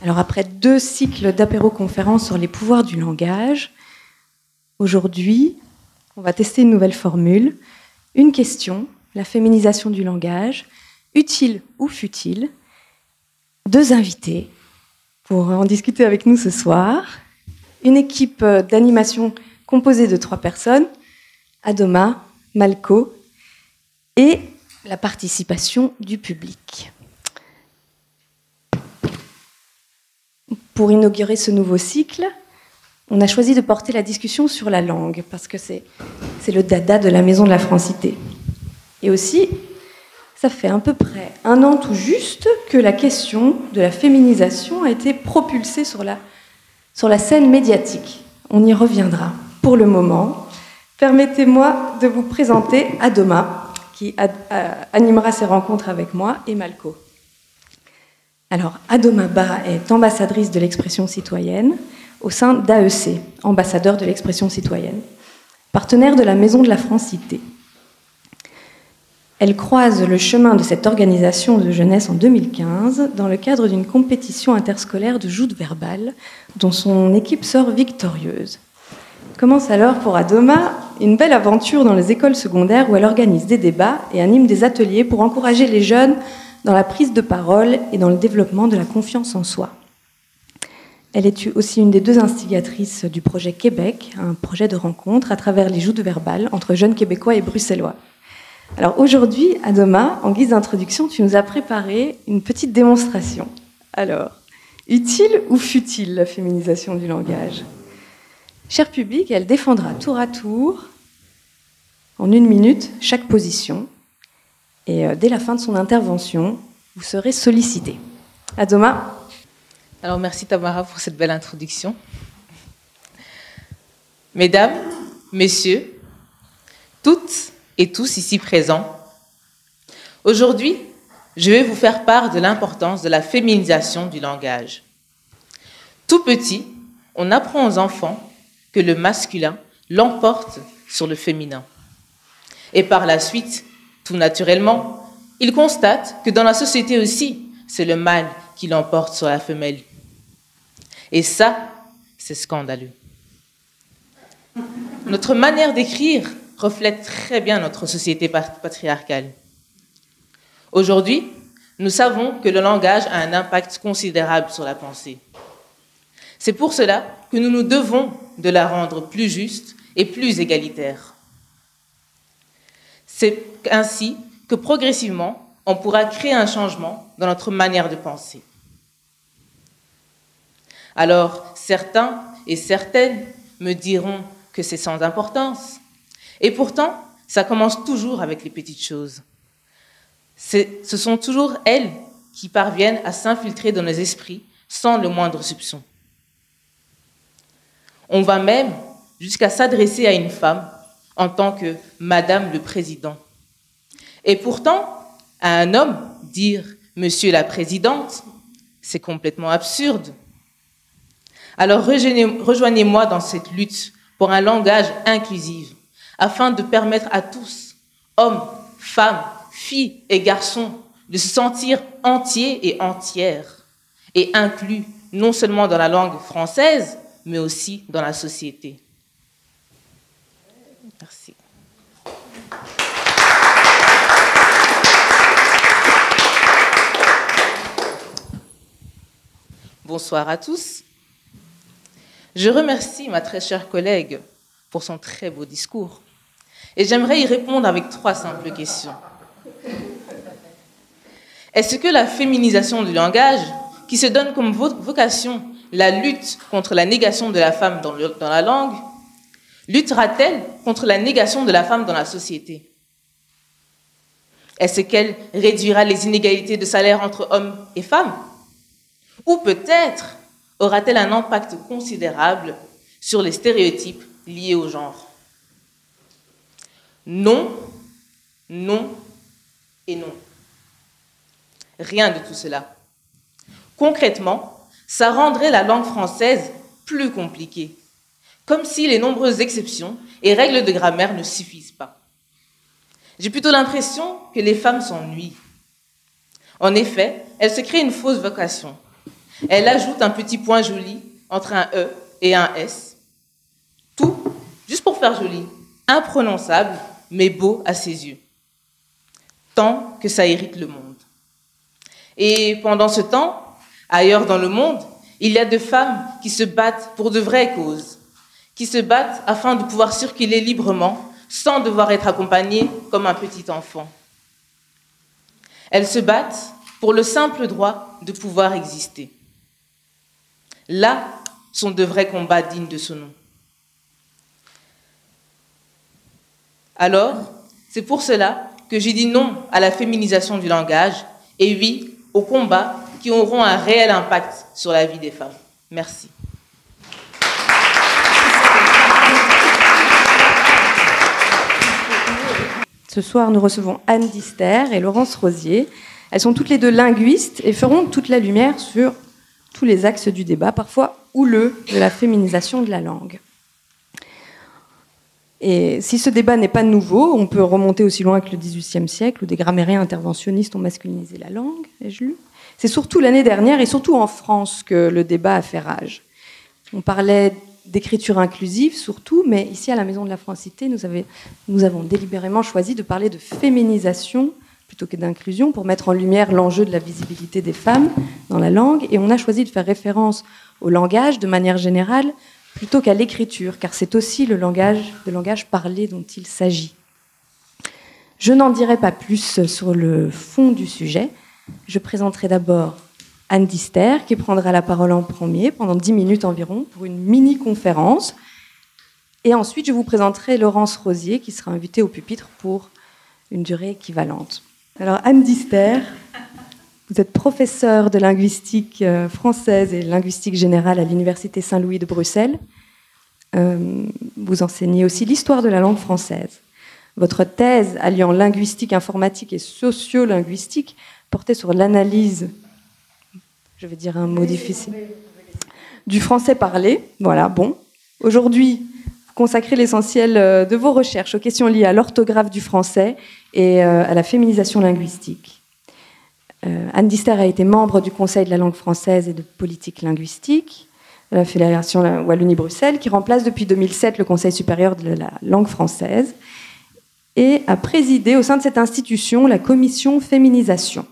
Alors après 2 cycles d'apéro-conférences sur les pouvoirs du langage, aujourd'hui, on va tester une nouvelle formule. Une question, la féminisation du langage, utile ou futile. 2 invités pour en discuter avec nous ce soir. Une équipe d'animation composée de 3 personnes, Adoma, Malko et la participation du public. Pour inaugurer ce nouveau cycle, on a choisi de porter la discussion sur la langue, parce que c'est le dada de la Maison de la Francité. Et aussi, ça fait à peu près 1 an tout juste que la question de la féminisation a été propulsée sur la scène médiatique. On y reviendra. Pour le moment, permettez-moi de vous présenter Adoma, qui animera ces rencontres avec moi, et Malko. Alors, Adoma Ba est ambassadrice de l'expression citoyenne au sein d'AEC, ambassadeur de l'expression citoyenne, partenaire de la Maison de la Francité. Elle croise le chemin de cette organisation de jeunesse en 2015 dans le cadre d'une compétition interscolaire de joutes verbales dont son équipe sort victorieuse. Commence alors pour Adoma une belle aventure dans les écoles secondaires où elle organise des débats et anime des ateliers pour encourager les jeunes dans la prise de parole et dans le développement de la confiance en soi. Elle est aussi une des 2 instigatrices du projet Québec, un projet de rencontre à travers les joutes verbales entre jeunes Québécois et Bruxellois. Alors aujourd'hui, Adoma, en guise d'introduction, tu nous as préparé une petite démonstration. Alors, utile ou futile la féminisation du langage ? Cher public, elle défendra tour à tour, en 1 minute, chaque position. Et dès la fin de son intervention, vous serez sollicité. Adoma. Alors merci Tamara pour cette belle introduction. Mesdames, messieurs, toutes et tous ici présents, aujourd'hui, je vais vous faire part de l'importance de la féminisation du langage. Tout petit, on apprend aux enfants que le masculin l'emporte sur le féminin. Et par la suite, tout naturellement, ils constatent que dans la société aussi, c'est le mâle qui l'emporte sur la femelle. Et ça, c'est scandaleux. Notre manière d'écrire reflète très bien notre société patriarcale. Aujourd'hui, nous savons que le langage a un impact considérable sur la pensée. C'est pour cela que nous nous devons de la rendre plus juste et plus égalitaire. C'est ainsi que progressivement, on pourra créer un changement dans notre manière de penser. Alors, certains et certaines me diront que c'est sans importance. Et pourtant, ça commence toujours avec les petites choses. Ce sont toujours elles qui parviennent à s'infiltrer dans nos esprits sans le moindre soupçon. On va même jusqu'à s'adresser à une femme en tant que « Madame le Président ». Et pourtant, à un homme, dire « Monsieur la Présidente », c'est complètement absurde. Alors rejoignez-moi dans cette lutte pour un langage inclusif, afin de permettre à tous, hommes, femmes, filles et garçons, de se sentir entiers et entières, et inclus non seulement dans la langue française, mais aussi dans la société. Merci. Bonsoir à tous. Je remercie ma très chère collègue pour son très beau discours. Et j'aimerais y répondre avec 3 simples questions. Est-ce que la féminisation du langage, qui se donne comme vocation la lutte contre la négation de la femme dans la langue, luttera-t-elle contre la négation de la femme dans la société? Est-ce qu'elle réduira les inégalités de salaire entre hommes et femmes? Ou peut-être aura-t-elle un impact considérable sur les stéréotypes liés au genre? Non, non et non. Rien de tout cela. Concrètement, ça rendrait la langue française plus compliquée, comme si les nombreuses exceptions et règles de grammaire ne suffisent pas. J'ai plutôt l'impression que les femmes s'ennuient. En effet, elles se créent une fausse vocation. Elle ajoute un petit point joli entre un E et un S. Tout, juste pour faire joli, imprononçable, mais beau à ses yeux. Tant que ça irrite le monde. Et pendant ce temps, ailleurs dans le monde, il y a des femmes qui se battent pour de vraies causes, qui se battent afin de pouvoir circuler librement sans devoir être accompagnées comme un petit enfant. Elles se battent pour le simple droit de pouvoir exister. Là sont de vrais combats dignes de ce nom. Alors, c'est pour cela que j'ai dit non à la féminisation du langage et oui aux combats qui auront un réel impact sur la vie des femmes. Merci. Ce soir, nous recevons Anne Dister et Laurence Rosier. Elles sont toutes les deux linguistes et feront toute la lumière sur tous les axes du débat, parfois houleux, de la féminisation de la langue. Et si ce débat n'est pas nouveau, on peut remonter aussi loin que le XVIIIe siècle, où des grammairiens interventionnistes ont masculinisé la langue, ai-je lu. C'est surtout l'année dernière, et surtout en France, que le débat a fait rage. On parlait d'écriture inclusive, surtout, mais ici, à la Maison de la Francité, nous avons délibérément choisi de parler de féminisation plutôt que d'inclusion, pour mettre en lumière l'enjeu de la visibilité des femmes dans la langue, et on a choisi de faire référence au langage, de manière générale, plutôt qu'à l'écriture, car c'est aussi le langage parlé dont il s'agit. Je n'en dirai pas plus sur le fond du sujet. Je présenterai d'abord Anne Dister, qui prendra la parole en premier, pendant 10 minutes environ, pour une mini-conférence. Et ensuite, je vous présenterai Laurence Rosier, qui sera invitée au pupitre pour une durée équivalente. Alors, Anne Dister, vous êtes professeure de linguistique française et linguistique générale à l'Université Saint-Louis de Bruxelles. Vous enseignez aussi l'histoire de la langue française. Votre thèse, alliant linguistique informatique et sociolinguistique, portait sur l'analyse, je vais dire un mot difficile, du français parlé. Voilà, bon. Aujourd'hui, vous consacrez l'essentiel de vos recherches aux questions liées à l'orthographe du français et à la féminisation linguistique. Anne Dister a été membre du Conseil de la langue française et de politique linguistique de la Fédération Wallonie-Bruxelles, qui remplace depuis 2007 le Conseil supérieur de la langue française, et a présidé au sein de cette institution la commission féminisation.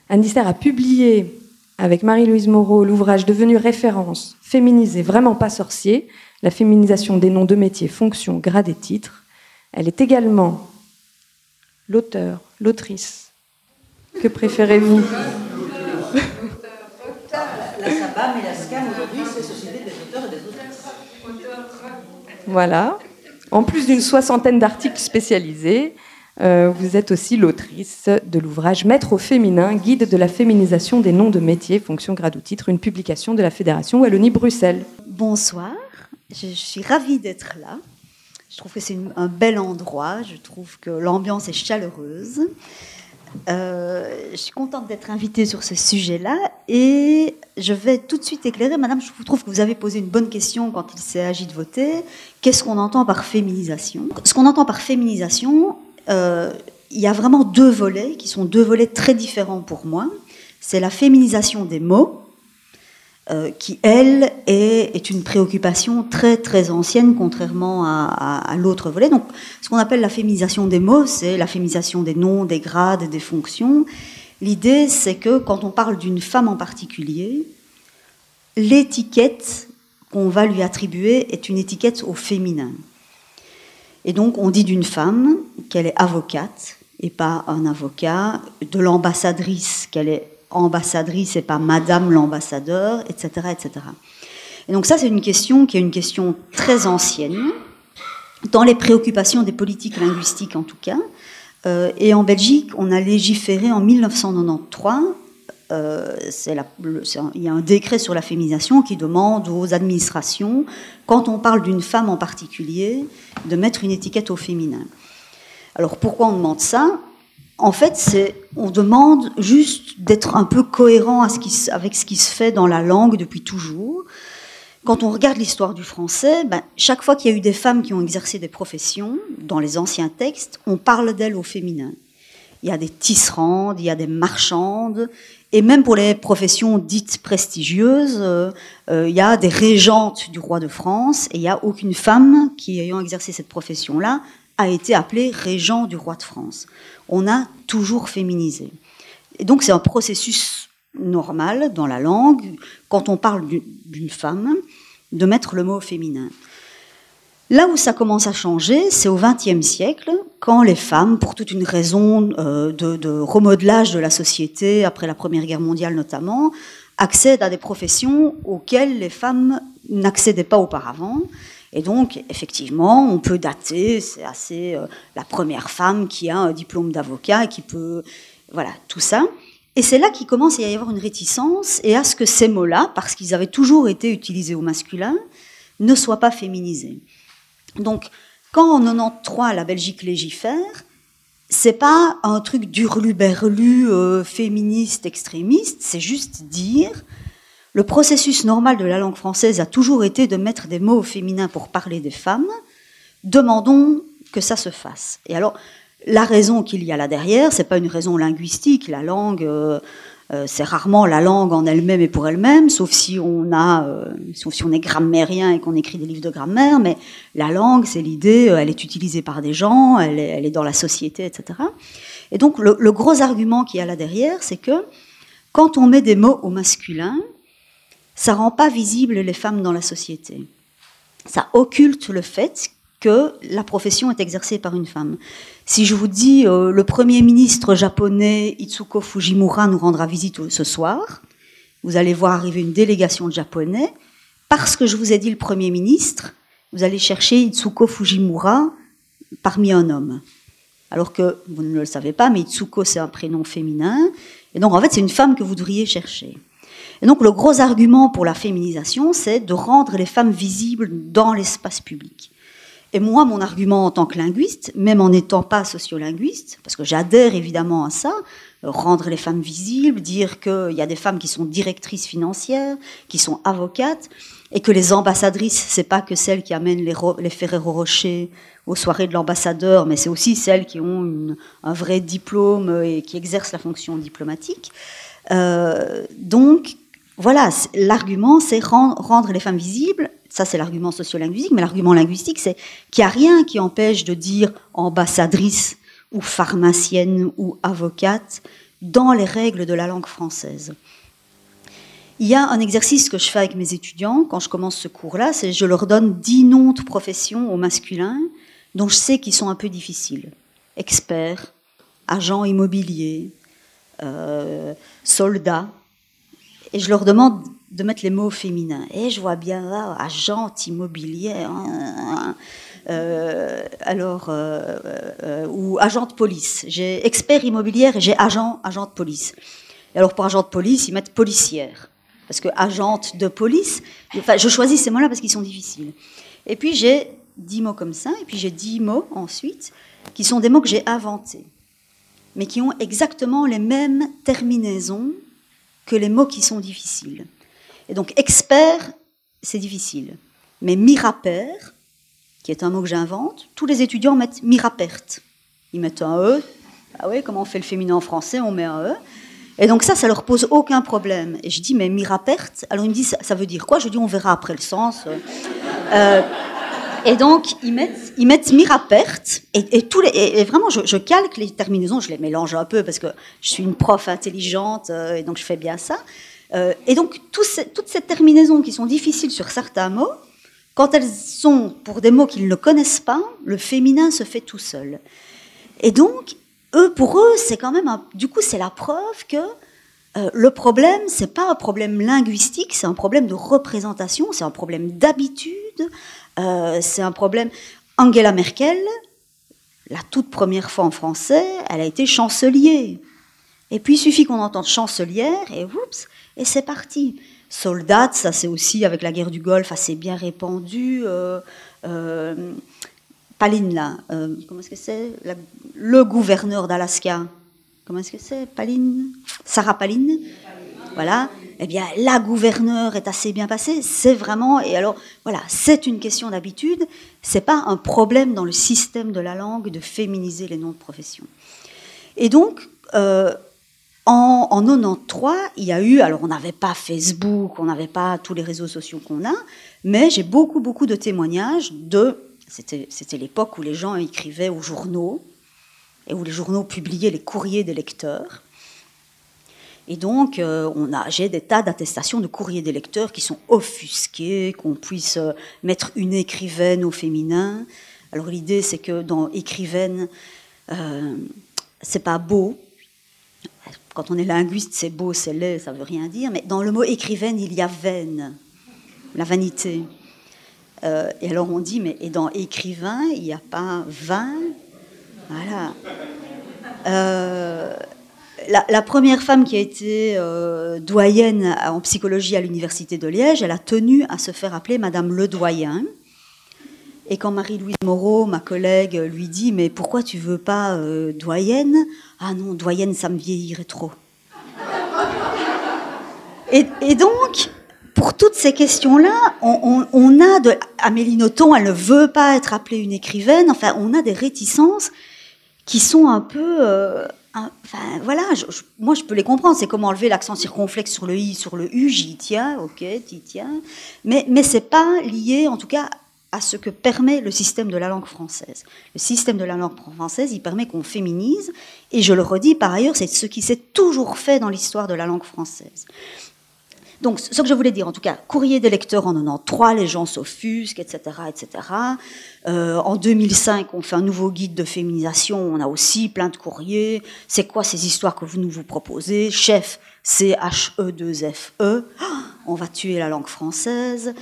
Anne Dister a publié avec Marie-Louise Moreau l'ouvrage devenu référence « Féminiser, vraiment pas sorcier », la féminisation des noms de métiers, fonctions, grades et titres. Elle est également l'auteur, l'autrice. Que préférez-vous? La SABAM et la SCAM aujourd'hui, c'est Société des auteurs et des autrices. Voilà. En plus d'une 60aine d'articles spécialisés, vous êtes aussi l'autrice de l'ouvrage Maître au féminin, guide de la féminisation des noms de métiers, fonctions, grades ou titres, une publication de la Fédération Wallonie-Bruxelles. Bonsoir, je suis ravie d'être là. Je trouve que c'est un bel endroit, je trouve que l'ambiance est chaleureuse. Je suis contente d'être invitée sur ce sujet-là et je vais tout de suite éclairer. Madame, je trouve que vous avez posé une bonne question quand il s'agit de voter. Qu'est-ce qu'on entend par féminisation? Ce qu'on entend par féminisation, il y a vraiment deux volets qui sont deux volets très différents pour moi. C'est la féminisation des mots, qui, elle, est une préoccupation très, très ancienne, contrairement à l'autre volet. Donc, ce qu'on appelle la féminisation des mots, c'est la féminisation des noms, des grades, des fonctions. L'idée, c'est que quand on parle d'une femme en particulier, l'étiquette qu'on va lui attribuer est une étiquette au féminin. Et donc, on dit d'une femme qu'elle est avocate et pas un avocat, de l'ambassadrice qu'elle est ambassadrice et pas madame l'ambassadeur, etc., etc. Et donc ça, c'est une question qui est une question très ancienne, dans les préoccupations des politiques linguistiques en tout cas. Et en Belgique, on a légiféré en 1993, il y a un décret sur la féminisation qui demande aux administrations, quand on parle d'une femme en particulier, de mettre une étiquette au féminin. Alors pourquoi on demande ça ? En fait, on demande juste d'être un peu cohérent avec ce qui se fait dans la langue depuis toujours. Quand on regarde l'histoire du français, chaque fois qu'il y a eu des femmes qui ont exercé des professions, dans les anciens textes, on parle d'elles au féminin. il y a des tisserandes, il y a des marchandes, et même pour les professions dites prestigieuses, il y a des régentes du roi de France, et il n'y a aucune femme qui, ayant exercé cette profession-là, a été appelée régent du roi de France. On a toujours féminisé. Et donc c'est un processus normal dans la langue, quand on parle d'une femme, de mettre le mot féminin. Là où ça commence à changer, c'est au XXe siècle, quand les femmes, pour toute une raison de remodelage de la société, après la Première Guerre mondiale notamment, accèdent à des professions auxquelles les femmes n'accédaient pas auparavant. Et donc, effectivement, on peut dater, c'est assez la première femme qui a un diplôme d'avocat, qui peut... Voilà, tout ça. Et c'est là qu'il commence à y avoir une réticence et à ce que ces mots-là, parce qu'ils avaient toujours été utilisés au masculin, ne soient pas féminisés. Donc, quand en 93 la Belgique légifère, c'est pas un truc d'hurluberlu féministe, extrémiste, c'est juste dire le processus normal de la langue française a toujours été de mettre des mots au féminin pour parler des femmes, demandons que ça se fasse. Et alors, la raison qu'il y a là derrière, c'est pas une raison linguistique, la langue... c'est rarement la langue en elle-même et pour elle-même, sauf si on est grammairien et qu'on écrit des livres de grammaire, mais la langue, c'est l'idée, elle est utilisée par des gens, elle est dans la société, etc. Et donc, le gros argument qu'il y a là derrière, c'est que quand on met des mots au masculin, ça rend pas visibles les femmes dans la société. Ça occulte le fait que la profession est exercée par une femme. Si je vous dis le Premier ministre japonais Itsuko Fujimura nous rendra visite ce soir, vous allez voir arriver une délégation de Japonais, parce que je vous ai dit le Premier ministre, vous allez chercher Itsuko Fujimura parmi un homme. Alors que vous ne le savez pas, mais Itsuko c'est un prénom féminin, et donc en fait c'est une femme que vous devriez chercher. Et donc le gros argument pour la féminisation, c'est de rendre les femmes visibles dans l'espace public. Et moi, mon argument en tant que linguiste, même en n'étant pas sociolinguiste, parce que j'adhère évidemment à ça, rendre les femmes visibles, dire qu'il y a des femmes qui sont directrices financières, qui sont avocates, et que les ambassadrices, c'est pas que celles qui amènent les Ferrero Rocher aux soirées de l'ambassadeur, mais c'est aussi celles qui ont un vrai diplôme et qui exercent la fonction diplomatique. Donc, voilà, l'argument, c'est rendre les femmes visibles. Ça, c'est l'argument sociolinguistique, mais l'argument linguistique, c'est qu'il n'y a rien qui empêche de dire ambassadrice ou pharmacienne ou avocate dans les règles de la langue française. Il y a un exercice que je fais avec mes étudiants quand je commence ce cours-là, c'est je leur donne 10 noms de professions au masculin dont je sais qu'ils sont un peu difficiles. Expert, agent immobilier, soldat. Et je leur demande de mettre les mots féminins. Et je vois bien là, agente immobilière, ou agent de police. J'ai expert immobilière et j'ai agent de police. Et alors pour agent de police, ils mettent policière. Parce que agente de police, enfin, je choisis ces mots-là parce qu'ils sont difficiles. Et puis j'ai 10 mots comme ça, et puis j'ai 10 mots ensuite, qui sont des mots que j'ai inventés, mais qui ont exactement les mêmes terminaisons que les mots qui sont difficiles. Et donc, expert, c'est difficile. Mais mirapère, qui est un mot que j'invente, tous les étudiants mettent miraperte. Ils mettent un E. Ah oui, comment on fait le féminin en français? On met un E. Et donc ça leur pose aucun problème. Et je dis, mais miraperte, alors ils me disent, ça veut dire quoi? Je dis, on verra après le sens. Et donc, ils mettent miraperte, et vraiment, je calque les terminaisons, je les mélange un peu, parce que je suis une prof intelligente, et donc je fais bien ça. Et donc, toutes ces terminaisons qui sont difficiles sur certains mots, quand elles sont pour des mots qu'ils ne connaissent pas, le féminin se fait tout seul. Et donc, pour eux, c'est quand même du coup, c'est la preuve que le problème, c'est pas un problème linguistique, c'est un problème de représentation, c'est un problème d'habitude, c'est un problème... Angela Merkel, la toute première fois en français, elle a été chancelier. Et puis, il suffit qu'on entende chancelière, et oups, et c'est parti. Soldat, ça c'est aussi, avec la guerre du Golfe, assez bien répandu. Palin, là, comment est-ce que c'est? Le gouverneur d'Alaska. Comment est-ce que c'est? Palin? Sarah Palin? Voilà. Eh bien, la gouverneure est assez bien passée. C'est vraiment... Et alors, voilà, c'est une question d'habitude. C'est pas un problème dans le système de la langue de féminiser les noms de profession. Et donc, en 93, il y a eu, alors on n'avait pas Facebook, on n'avait pas tous les réseaux sociaux qu'on a, mais j'ai beaucoup de témoignages c'était l'époque où les gens écrivaient aux journaux, et où les journaux publiaient les courriers des lecteurs. Et donc, j'ai des tas d'attestations de courriers des lecteurs qui sont offusqués, qu'on puisse mettre une écrivaine au féminin. Alors l'idée, c'est que dans écrivaine, c'est pas beau. Quand on est linguiste, c'est beau, c'est laid, ça veut rien dire. Mais dans le mot écrivaine, il y a vaine, la vanité. Et alors on dit, mais et dans écrivain, il n'y a pas vin? Voilà. La première femme qui a été doyenne en psychologie à l'université de Liège, elle a tenu à se faire appeler Madame Le Doyen. Et quand Marie-Louise Moreau, ma collègue, lui dit « Mais pourquoi tu veux pas doyenne ?»« Ah non, doyenne, ça me vieillirait trop. » Et donc, pour toutes ces questions-là, on a Amélie Nothomb, elle ne veut pas être appelée une écrivaine. Enfin, on a des réticences qui sont un peu... enfin, voilà, moi je peux les comprendre. C'est comme enlever l'accent circonflexe sur le i, sur le u, j'y tiens, ok, t'y tiens. Mais c'est pas lié, en tout cas, à ce que permet le système de la langue française. Le système de la langue française, il permet qu'on féminise, et je le redis par ailleurs, c'est ce qui s'est toujours fait dans l'histoire de la langue française. Donc, ce que je voulais dire, en tout cas, courrier des lecteurs en 93, les gens s'offusquent, etc., etc. En 2005, on fait un nouveau guide de féminisation, on a aussi plein de courriers. C'est quoi ces histoires que vous nous proposez? Chef, C-H-E-2-F-E, on va tuer la langue française.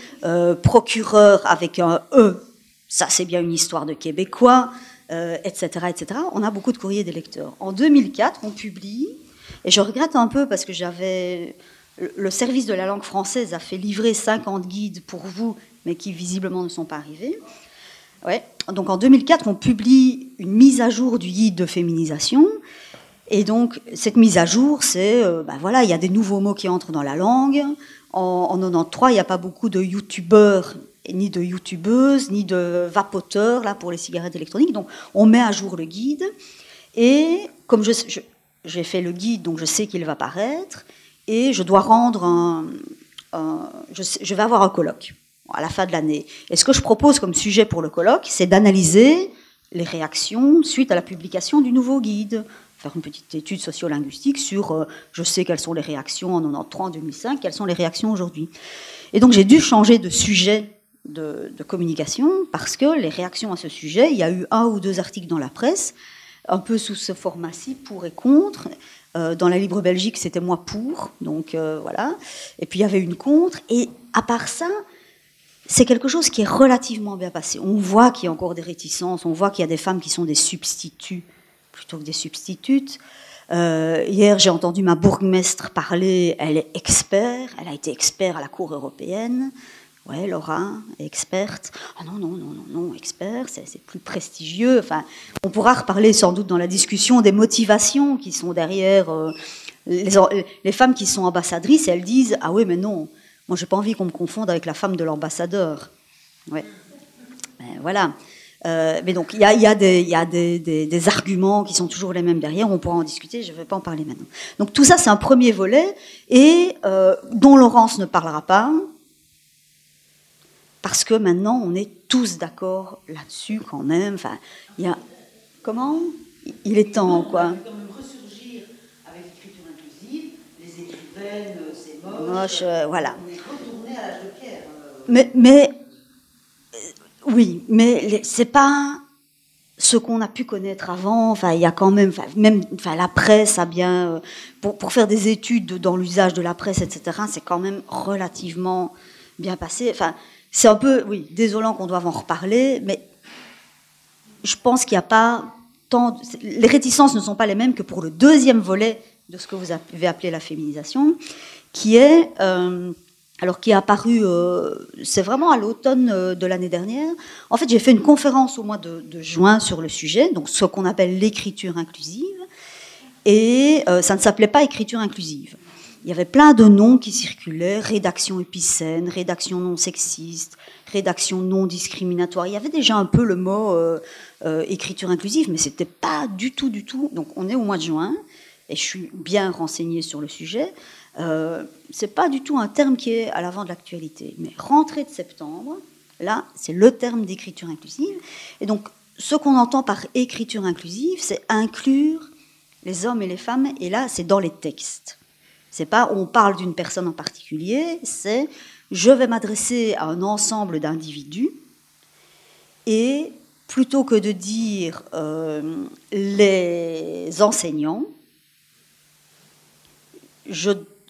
Procureur avec un E, ça c'est bien une histoire de Québécois, etc., etc. On a beaucoup de courriers des lecteurs. En 2004, on publie, et je regrette un peu parce que le service de la langue française a fait livrer 50 guides pour vous, mais qui visiblement ne sont pas arrivés. Ouais. Donc en 2004, on publie une mise à jour du guide de féminisation. Et donc, cette mise à jour, c'est, voilà, il y a des nouveaux mots qui entrent dans la langue. En 93, il n'y a pas beaucoup de youtubeurs, ni de youtubeuses, ni de vapoteurs, là, pour les cigarettes électroniques. Donc, on met à jour le guide. Et comme j'ai fait le guide, donc je sais qu'il va paraître, et je dois rendre je vais avoir un colloque à la fin de l'année. Et ce que je propose comme sujet pour le colloque, c'est d'analyser les réactions suite à la publication du nouveau guide. Faire une petite étude sociolinguistique sur, je sais quelles sont les réactions en 93, en 2005, quelles sont les réactions aujourd'hui. Et donc j'ai dû changer de sujet de communication parce que les réactions à ce sujet, il y a eu 1 ou 2 articles dans la presse, un peu sous ce format-ci, pour et contre. Dans la Libre Belgique, c'était moi pour, donc voilà. Et puis il y avait une contre. Et à part ça, c'est quelque chose qui est relativement bien passé. On voit qu'il y a encore des réticences, on voit qu'il y a des femmes qui sont des substituts plutôt que des substitutes. Hier, j'ai entendu ma bourgmestre parler, elle est expert, elle a été expert à la Cour européenne. Ouais, Laura, experte. Ah non, expert, c'est plus prestigieux. Enfin, on pourra reparler sans doute dans la discussion des motivations qui sont derrière les femmes qui sont ambassadrices. Elles disent, ah oui, mais non, moi j'ai pas envie qu'on me confonde avec la femme de l'ambassadeur. Ouais, ben, voilà. Mais donc, il y a des arguments qui sont toujours les mêmes derrière, on pourra en discuter, je ne vais pas en parler maintenant. Donc tout ça, c'est un premier volet, et dont Laurence ne parlera pas, parce que maintenant, on est tous d'accord là-dessus quand même. Enfin, il y a... Comment ? Il est temps, quoi. Il faut quand même ressurgir avec l'écriture inclusive, les écrivaines, c'est moche. Voilà. On est retourné à l'âge de pierre. Mais oui, mais c'est pas ce qu'on a pu connaître avant. Enfin, il y a quand même, la presse a bien, pour faire des études dans l'usage de la presse, etc. C'est quand même relativement bien passé. Enfin, c'est un peu, oui, désolant qu'on doive en reparler, mais je pense qu'il n'y a pas tant. Les réticences ne sont pas les mêmes que pour le deuxième volet de ce que vous avez appelé la féminisation, qui est alors qui est apparu, c'est vraiment à l'automne de l'année dernière. En fait, j'ai fait une conférence au mois de juin sur le sujet, donc ce qu'on appelle l'écriture inclusive, et ça ne s'appelait pas écriture inclusive. il y avait plein de noms qui circulaient, rédaction épicène, rédaction non sexiste, rédaction non discriminatoire. Il y avait déjà un peu le mot écriture inclusive, mais c'était pas du tout. Donc on est au mois de juin, et je suis bien renseignée sur le sujet. C'est pas du tout un terme qui est à l'avant de l'actualité. Mais rentrée de septembre, là, c'est le terme d'écriture inclusive. Et donc, ce qu'on entend par écriture inclusive, c'est inclure les hommes et les femmes, et là, c'est dans les textes. C'est pas on parle d'une personne en particulier, c'est je vais m'adresser à un ensemble d'individus, et plutôt que de dire les enseignants,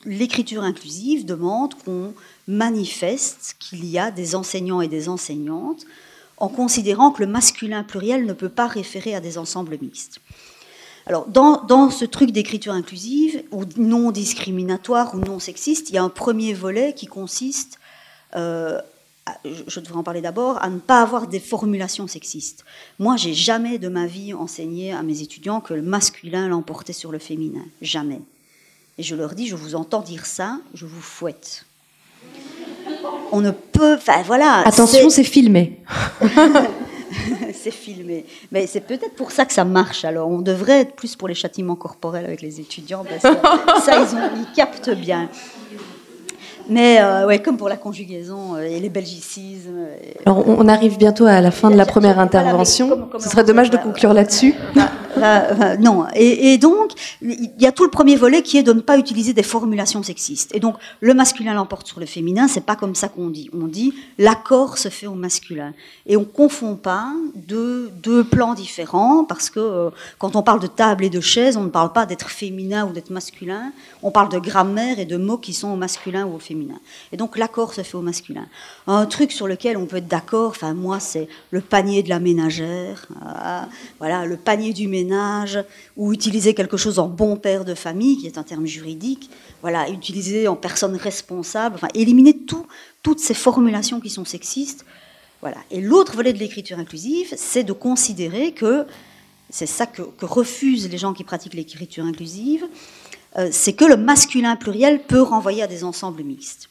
l'écriture inclusive demande qu'on manifeste qu'il y a des enseignants et des enseignantes en considérant que le masculin pluriel ne peut pas référer à des ensembles mixtes. Alors, dans ce truc d'écriture inclusive, ou non discriminatoire, ou non sexiste, il y a un premier volet qui consiste, je devrais en parler d'abord, à ne pas avoir des formulations sexistes. Moi, j'ai jamais de ma vie enseigné à mes étudiants que le masculin l'emportait sur le féminin. Jamais. Et je leur dis, je vous entends dire ça, je vous fouette. On ne peut... Enfin, voilà. Attention, c'est filmé. C'est filmé. Mais c'est peut-être pour ça que ça marche. Alors, on devrait être plus pour les châtiments corporels avec les étudiants, parce que ça, ils captent bien. Mais ouais, comme pour la conjugaison et les belgicismes. Alors, on arrive bientôt à la fin de la première intervention. Ce serait dommage de conclure là-dessus. Non. Et donc, il y a tout le premier volet qui est de ne pas utiliser des formulations sexistes. Et donc, le masculin l'emporte sur le féminin, c'est pas comme ça qu'on dit. On dit l'accord se fait au masculin. Et on confond pas deux plans différents, parce que quand on parle de table et de chaise, on ne parle pas d'être féminin ou d'être masculin. On parle de grammaire et de mots qui sont au masculin ou au féminin. Et donc l'accord se fait au masculin. Un truc sur lequel on peut être d'accord, enfin moi c'est le panier de la ménagère, voilà, le panier du ménage, ou utiliser quelque chose en bon père de famille, qui est un terme juridique, voilà, utiliser en personne responsable, enfin éliminer toutes ces formulations qui sont sexistes. Voilà. Et l'autre volet de l'écriture inclusive, c'est de considérer que, c'est ça que refusent les gens qui pratiquent l'écriture inclusive, c'est que le masculin pluriel peut renvoyer à des ensembles mixtes.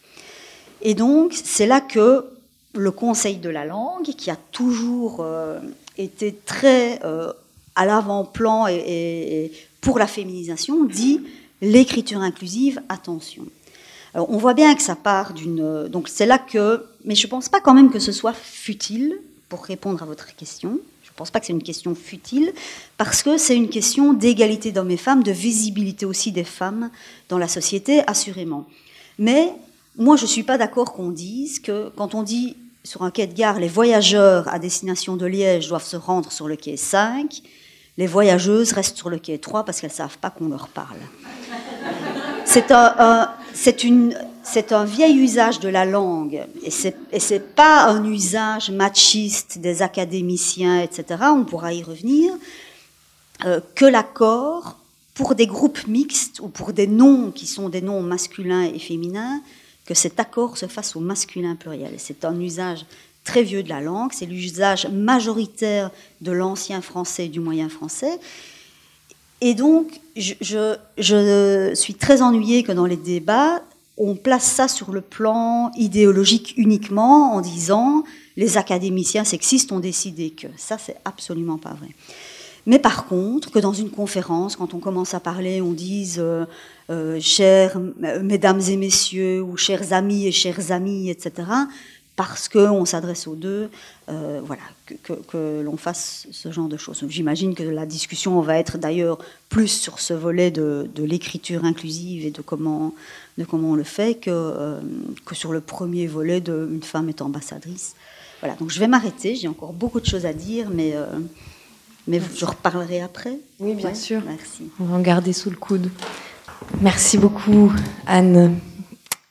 Et donc, c'est là que le Conseil de la langue, qui a toujours été très à l'avant-plan et pour la féminisation, dit l'écriture inclusive, attention. Alors, on voit bien que ça part d'une... Donc, c'est là que... Mais je ne pense pas quand même que ce soit futile, pour répondre à votre question. Je ne pense pas que c'est une question futile, parce que c'est une question d'égalité d'hommes et femmes, de visibilité aussi des femmes dans la société, assurément. Mais moi, je ne suis pas d'accord qu'on dise que, quand on dit sur un quai de gare, les voyageurs à destination de Liège doivent se rendre sur le quai 5, les voyageuses restent sur le quai 3 parce qu'elles ne savent pas qu'on leur parle. C'est un vieil usage de la langue, et c'est pas un usage machiste des académiciens, etc., on pourra y revenir, que l'accord, pour des groupes mixtes, ou pour des noms qui sont des noms masculins et féminins, que cet accord se fasse au masculin pluriel. C'est un usage très vieux de la langue, c'est l'usage majoritaire de l'ancien français et du moyen français. Et donc, je suis très ennuyée que dans les débats, on place ça sur le plan idéologique uniquement en disant les académiciens sexistes ont décidé que. Ça, c'est absolument pas vrai. Mais par contre, que dans une conférence, quand on commence à parler, on dise chers mesdames et messieurs, ou chers amis et chères amies, etc., parce qu'on s'adresse aux deux, voilà, que l'on fasse ce genre de choses. J'imagine que la discussion va être d'ailleurs plus sur ce volet de l'écriture inclusive et de comment on le fait que sur le premier volet de Une femme est ambassadrice. Voilà, donc je vais m'arrêter, j'ai encore beaucoup de choses à dire, mais je reparlerai après. Oui, bien sûr. Merci. On va en garder sous le coude. Merci beaucoup, Anne.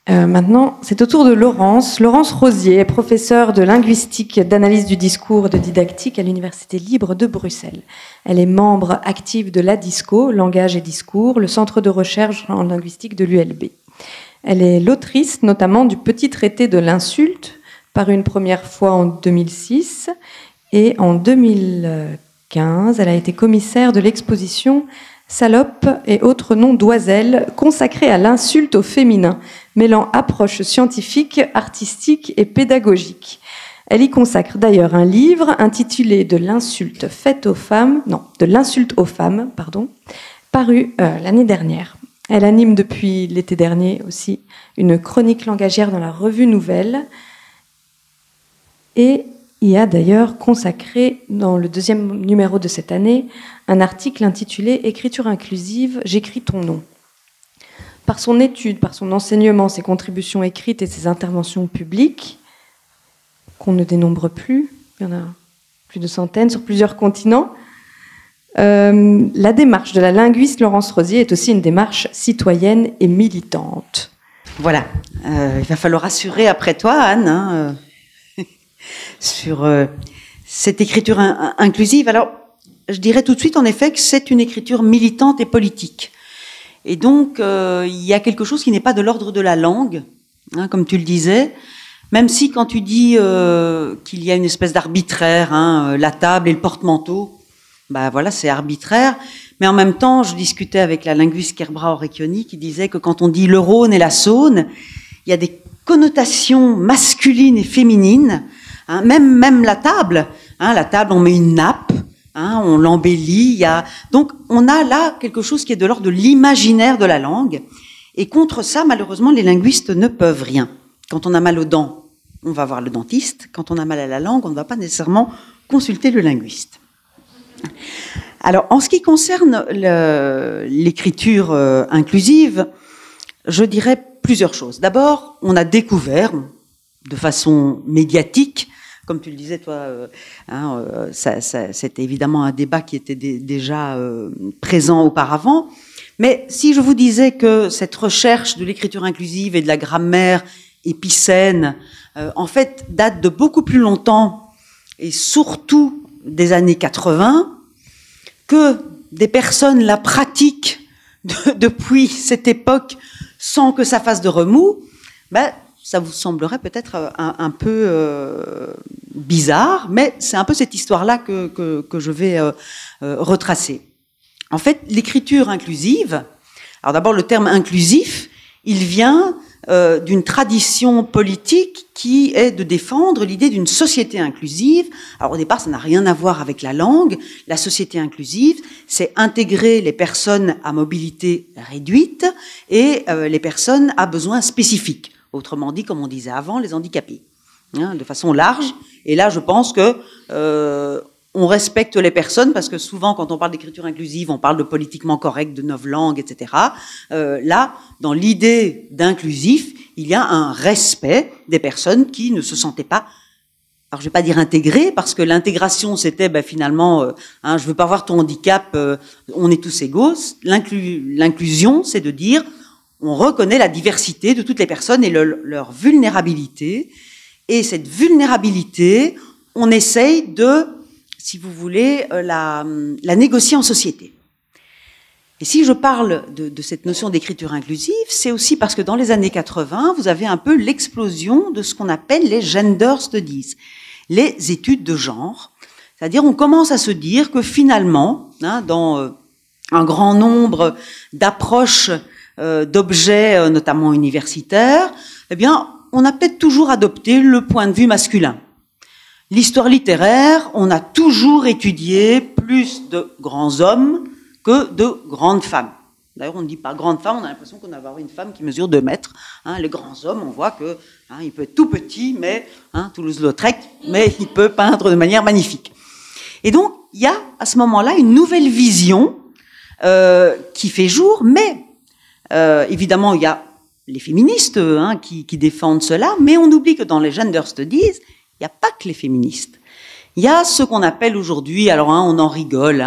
Maintenant, c'est au tour de Laurence. Laurence Rosier est professeure de linguistique, d'analyse du discours et de didactique à l'Université libre de Bruxelles. Elle est membre active de l'ADISCO, Langage et Discours, le centre de recherche en linguistique de l'ULB. Elle est l'autrice notamment du Petit traité de l'insulte, paru une première fois en 2006, et en 2015, elle a été commissaire de l'exposition Salope et autres noms d'oiselles consacrés à l'insulte au féminin, mêlant approches scientifiques, artistiques et pédagogiques. Elle y consacre d'ailleurs un livre intitulé De l'insulte faite aux femmes, non, de l'insulte aux femmes, pardon, paru l'année dernière. Elle anime depuis l'été dernier aussi une chronique langagière dans la Revue Nouvelle et y a d'ailleurs consacré, dans le 2e numéro de cette année, un article intitulé « Écriture inclusive, j'écris ton nom ». Par son étude, par son enseignement, ses contributions écrites et ses interventions publiques, qu'on ne dénombre plus, il y en a plus de centaines sur plusieurs continents, la démarche de la linguiste Laurence Rosier est aussi une démarche citoyenne et militante. Voilà, il va falloir assurer après toi, Anne, sur cette écriture inclusive. Alors, je dirais tout de suite, en effet, que c'est une écriture militante et politique. Et donc, il y a quelque chose qui n'est pas de l'ordre de la langue, hein, comme tu le disais, même si quand tu dis qu'il y a une espèce d'arbitraire, hein, la table et le porte-manteau, bah voilà, c'est arbitraire. Mais en même temps, je discutais avec la linguiste Kerbra Orecchioni qui disait que quand on dit le Rhône et la Saône, il y a des connotations masculines et féminines. Hein, même la table, on met une nappe, hein, on l'embellit. Donc on a là quelque chose qui est de l'ordre de l'imaginaire de la langue. Et contre ça, malheureusement, les linguistes ne peuvent rien. Quand on a mal aux dents, on va voir le dentiste. Quand on a mal à la langue, on ne va pas nécessairement consulter le linguiste. Alors, en ce qui concerne l'écriture inclusive, je dirais plusieurs choses. D'abord, on a découvert, de façon médiatique, comme tu le disais, toi, c'était évidemment un débat qui était déjà présent auparavant. Mais si je vous disais que cette recherche de l'écriture inclusive et de la grammaire épicène, en fait, date de beaucoup plus longtemps, et surtout des années 80, que des personnes la pratiquent depuis cette époque sans que ça fasse de remous, ben, ça vous semblerait peut-être un peu bizarre, mais c'est un peu cette histoire-là que je vais retracer. En fait, l'écriture inclusive, alors d'abord le terme inclusif, il vient d'une tradition politique qui est de défendre l'idée d'une société inclusive. Alors au départ, ça n'a rien à voir avec la langue. La société inclusive, c'est intégrer les personnes à mobilité réduite et les personnes à besoins spécifiques. Autrement dit, comme on disait avant, les handicapés, hein, de façon large. Et là, je pense que on respecte les personnes, parce que souvent, quand on parle d'écriture inclusive, on parle de politiquement correct, de novlangue, etc. Là, dans l'idée d'inclusif, il y a un respect des personnes qui ne se sentaient pas, alors je vais pas dire intégrées, parce que l'intégration, c'était finalement, je veux pas voir ton handicap, on est tous égaux. L'inclusion, c'est de dire, on reconnaît la diversité de toutes les personnes et leur vulnérabilité. Et cette vulnérabilité, on essaye de, si vous voulez, la négocier en société. Et si je parle de cette notion d'écriture inclusive, c'est aussi parce que dans les années 80, vous avez un peu l'explosion de ce qu'on appelle les gender studies, les études de genre. C'est-à-dire, on commence à se dire que finalement, hein, dans un grand nombre d'approches d'objets, notamment universitaires, eh bien, on a peut-être toujours adopté le point de vue masculin. L'histoire littéraire, on a toujours étudié plus de grands hommes que de grandes femmes. D'ailleurs, on ne dit pas grande femme, on a l'impression qu'on va avoir une femme qui mesure 2 mètres. Hein, les grands hommes, on voit que il peut être tout petit, mais Toulouse-Lautrec, mais il peut peindre de manière magnifique. Et donc, il y a à ce moment-là une nouvelle vision qui fait jour, mais évidemment, il y a les féministes qui défendent cela, mais on oublie que dans les gender studies, il n'y a pas que les féministes. Il y a ce qu'on appelle aujourd'hui, alors on en rigole,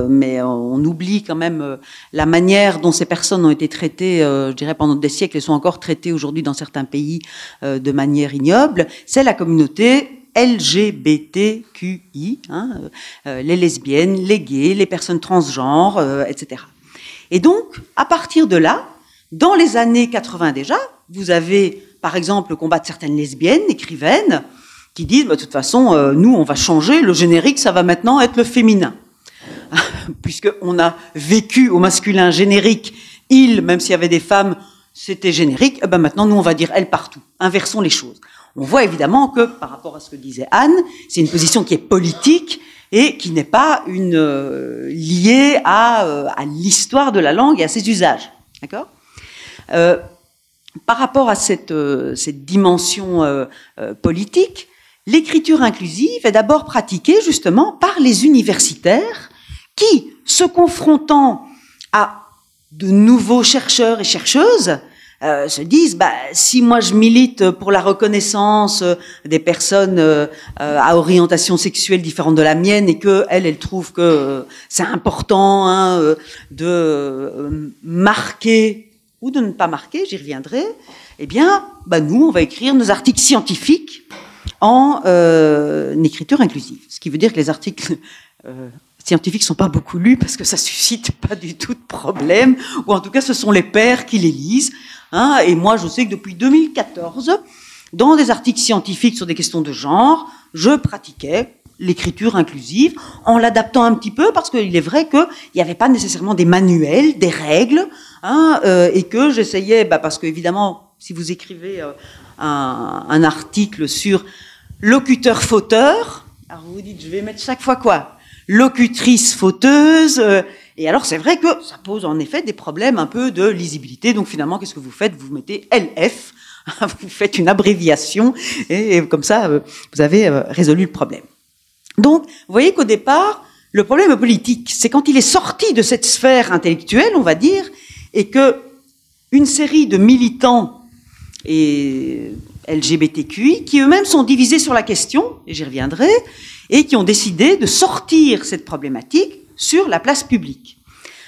mais on oublie quand même la manière dont ces personnes ont été traitées, je dirais pendant des siècles, et sont encore traitées aujourd'hui dans certains pays de manière ignoble. C'est la communauté LGBTQI, les lesbiennes, les gays, les personnes transgenres, etc. Et donc, à partir de là, dans les années 80 déjà, vous avez par exemple le combat de certaines lesbiennes, écrivaines, qui disent, de toute façon, nous, on va changer, le générique, ça va maintenant être le féminin. puisqu'on a vécu au masculin générique, il, même s'il y avait des femmes, c'était générique, ben maintenant, nous, on va dire elle partout. Inversons les choses. On voit évidemment que, par rapport à ce que disait Anne, c'est une position qui est politique et qui n'est pas liée à l'histoire de la langue et à ses usages. D'accord ? Par rapport à cette dimension politique, l'écriture inclusive est d'abord pratiquée justement par les universitaires qui, se confrontant à de nouveaux chercheurs et chercheuses, se disent, si moi je milite pour la reconnaissance des personnes à orientation sexuelle différente de la mienne et que elle trouve que c'est important de marquer ou de ne pas marquer, j'y reviendrai, eh bien, nous, on va écrire nos articles scientifiques en écriture inclusive. Ce qui veut dire que les articles scientifiques ne sont pas beaucoup lus parce que ça suscite pas du tout de problème, ou en tout cas, ce sont les pairs qui les lisent. Et moi, je sais que depuis 2014, dans des articles scientifiques sur des questions de genre, je pratiquais l'écriture inclusive en l'adaptant un petit peu parce qu'il est vrai qu'il n'y avait pas nécessairement des manuels, des règles, et que j'essayais, parce qu'évidemment, si vous écrivez un article sur locuteur-fauteur, alors vous vous dites, je vais mettre chaque fois quoi ? Locutrice fauteuse, et alors c'est vrai que ça pose en effet des problèmes un peu de lisibilité, donc finalement qu'est-ce que vous faites ? Vous mettez LF, vous faites une abréviation, et comme ça vous avez résolu le problème. Donc vous voyez qu'au départ, le problème politique, c'est quand il est sorti de cette sphère intellectuelle, on va dire, et que une série de militants et LGBTQI, qui eux-mêmes sont divisés sur la question, et j'y reviendrai, et qui ont décidé de sortir cette problématique sur la place publique.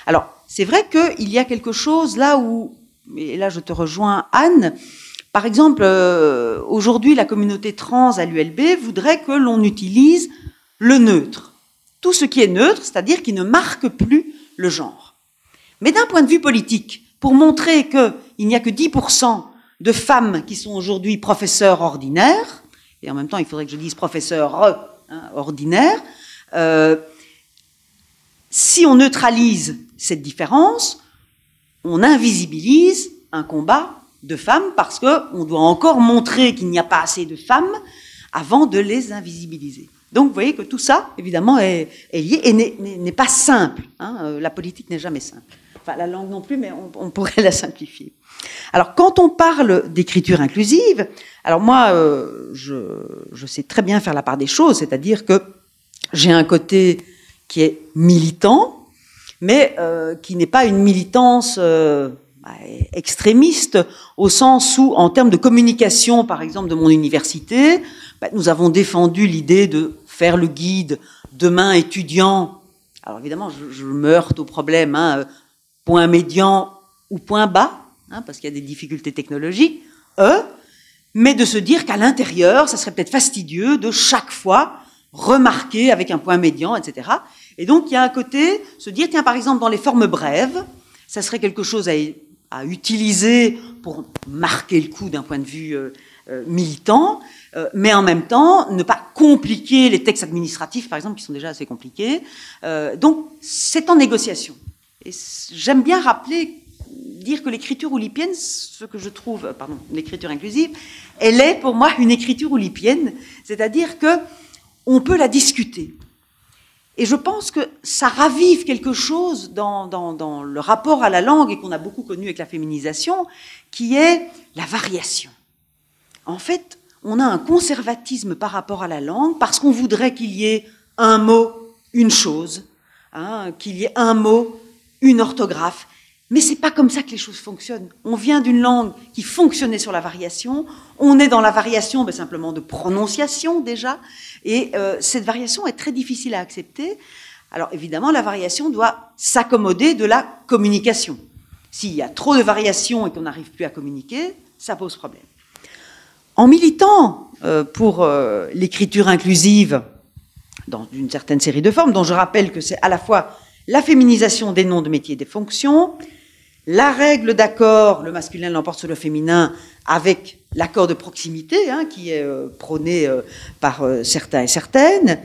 Alors, c'est vrai qu'il y a quelque chose là où, et là je te rejoins Anne, par exemple, aujourd'hui la communauté trans à l'ULB voudrait que l'on utilise le neutre. Tout ce qui est neutre, c'est-à-dire qui ne marque plus le genre. Mais d'un point de vue politique, pour montrer qu'il n'y a que 10% de femmes qui sont aujourd'hui professeurs ordinaires, et en même temps il faudrait que je dise professeurs ordinaires, si on neutralise cette différence, on invisibilise un combat de femmes parce qu'on doit encore montrer qu'il n'y a pas assez de femmes avant de les invisibiliser. Donc vous voyez que tout ça, évidemment, est lié et n'est pas simple. La politique n'est jamais simple. Enfin, la langue non plus, mais on pourrait la simplifier. Alors, quand on parle d'écriture inclusive, alors moi, je sais très bien faire la part des choses, c'est-à-dire que j'ai un côté qui est militant, mais qui n'est pas une militance extrémiste, au sens où, en termes de communication, par exemple, de mon université, nous avons défendu l'idée de faire le guide Demain étudiant. Alors évidemment, je me heurte au problème, point médian ou point bas, parce qu'il y a des difficultés technologiques, mais de se dire qu'à l'intérieur, ça serait peut-être fastidieux de chaque fois remarquer avec un point médian, etc. Et donc, il y a un côté, se dire, tiens, par exemple, dans les formes brèves, ça serait quelque chose à utiliser pour marquer le coup d'un point de vue militant, mais en même temps, ne pas compliquer les textes administratifs, par exemple, qui sont déjà assez compliqués. Donc, c'est en négociation. Et j'aime bien dire que l'écriture oulipienne, ce que je trouve, l'écriture inclusive, elle est pour moi une écriture oulipienne, c'est-à-dire que on peut la discuter. Et je pense que ça ravive quelque chose dans le rapport à la langue, et qu'on a beaucoup connu avec la féminisation, qui est la variation. En fait, on a un conservatisme par rapport à la langue, parce qu'on voudrait qu'il y ait un mot, une chose, qu'il y ait un mot, une orthographe. Mais c'est pas comme ça que les choses fonctionnent. On vient d'une langue qui fonctionnait sur la variation. On est dans la variation, simplement de prononciation déjà. Et cette variation est très difficile à accepter. Alors évidemment, la variation doit s'accommoder de la communication. S'il y a trop de variations et qu'on n'arrive plus à communiquer, ça pose problème. En militant pour l'écriture inclusive dans une certaine série de formes, dont je rappelle que c'est à la fois la féminisation des noms de métiers et des fonctions, la règle d'accord, le masculin l'emporte sur le féminin, avec l'accord de proximité, qui est prôné par certains et certaines,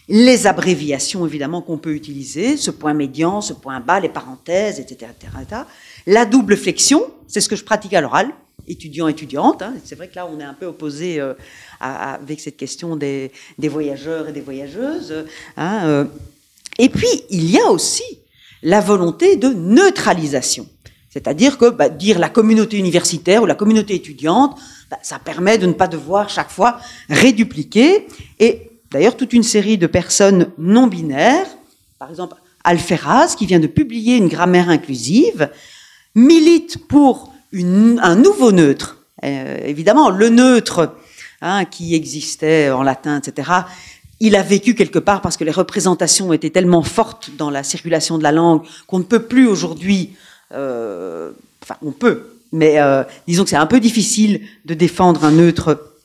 les abréviations évidemment qu'on peut utiliser, ce point médian, ce point bas, les parenthèses, etc., etc. La double flexion, c'est ce que je pratique à l'oral, étudiant, étudiante. Hein. C'est vrai que là, on est un peu opposé avec cette question des voyageurs et des voyageuses. Hein, Et puis, il y a aussi la volonté de neutralisation. C'est-à-dire que dire la communauté universitaire ou la communauté étudiante, ça permet de ne pas devoir chaque fois rédupliquer. Et d'ailleurs, toute une série de personnes non binaires, par exemple Alferraz, qui vient de publier une grammaire inclusive, milite pour un nouveau neutre. Évidemment, le neutre qui existait en latin, etc., il a vécu quelque part parce que les représentations étaient tellement fortes dans la circulation de la langue qu'on ne peut plus aujourd'hui... enfin, on peut, mais disons que c'est un peu difficile de défendre un neutre